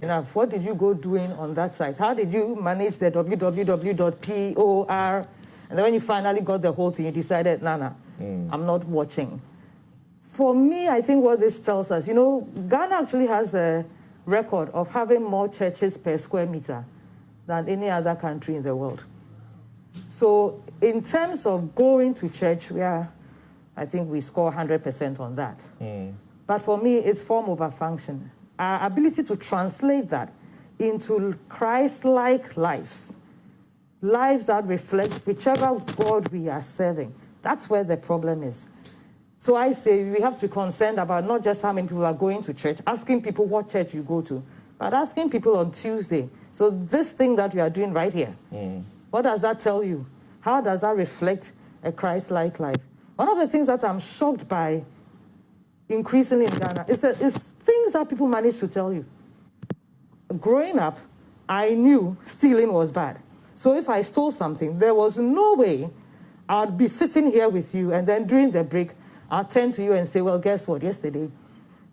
Enough. What did you go doing on that site? How did you manage the www.por? And then when you finally got the whole thing, you decided, nah, I'm not watching. For me, I think what this tells us, Ghana actually has the record of having more churches per square meter than any other country in the world. So in terms of going to church, I think we score 100% on that. But for me, it's form over function. Our ability to translate that into Christ-like lives that reflect whichever God we are serving, that's where the problem is. So I say we have to be concerned about not just how many people are going to church, asking people what church you go to, but asking people on Tuesday, so this thing that we are doing right here, what does that tell you? How does that reflect a Christ-like life? One of the things that I'm shocked by increasingly in Ghana is things that people manage to tell you. Growing up, I knew stealing was bad. So if I stole something, there was no way I'd be sitting here with you and then during the break, I'll turn to you and say, well, guess what, yesterday.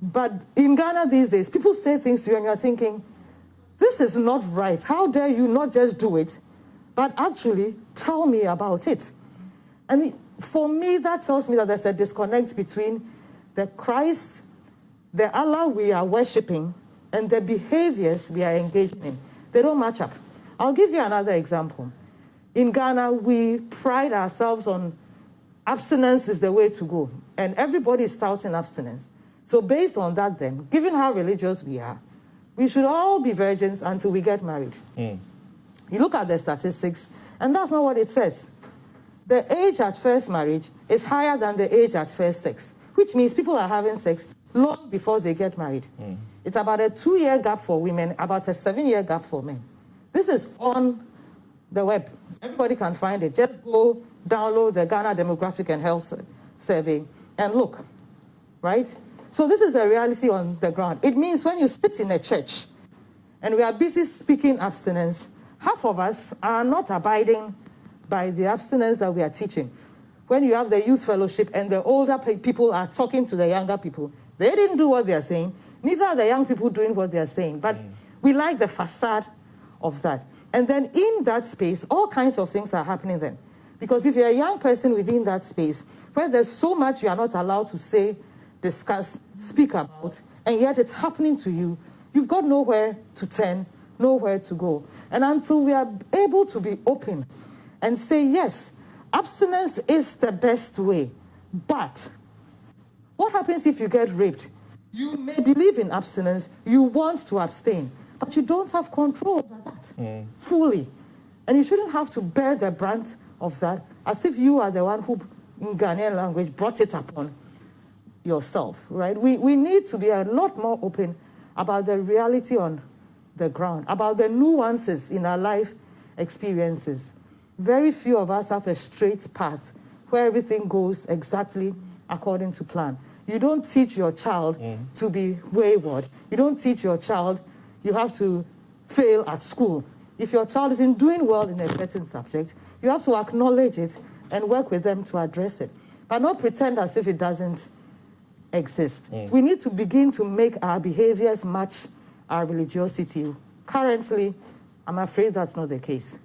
But in Ghana these days, people say things to you and you're thinking, this is not right. How dare you not just do it, but actually tell me about it. And for me, that tells me that there's a disconnect between the Christ, the Allah we are worshipping, and the behaviors we are engaging in. They don't match up. I'll give you another example. In Ghana, we pride ourselves on abstinence is the way to go, and everybody is touting abstinence. So based on that then, given how religious we are, we should all be virgins until we get married. You look at the statistics, and that's not what it says. The age at first marriage is higher than the age at first sex, which means people are having sex long before they get married. It's about a 2-year gap for women, about a 7-year gap for men. This is on the web. Everybody can find it. Just go download the Ghana Demographic and Health Survey and look, right? So this is the reality on the ground. It means when you sit in a church and we are busy speaking abstinence, half of us are not abiding by the abstinence that we are teaching. When you have the youth fellowship and the older people are talking to the younger people, they didn't do what they are saying. Neither are the young people doing what they are saying. But we like the facade of that. And then in that space, all kinds of things are happening then. Because if you're a young person within that space, where there's so much you are not allowed to say, discuss, speak about, and yet it's happening to you, you've got nowhere to turn, nowhere to go. And until we are able to be open and say, yes, abstinence is the best way, but what happens if you get raped? You may believe in abstinence, you want to abstain, but you don't have control over that fully. And you shouldn't have to bear the brunt of that as if you are the one who, in Ghanaian language, brought it upon yourself, right? We need to be a lot more open about the reality on the ground, about the nuances in our life experiences. Very few of us have a straight path where everything goes exactly according to plan. You don't teach your child to be wayward. You don't teach your child you have to fail at school. If your child isn't doing well in a certain subject, you have to acknowledge it and work with them to address it, but not pretend as if it doesn't exist. We need to begin to make our behaviors match our religiosity. Currently, I'm afraid that's not the case.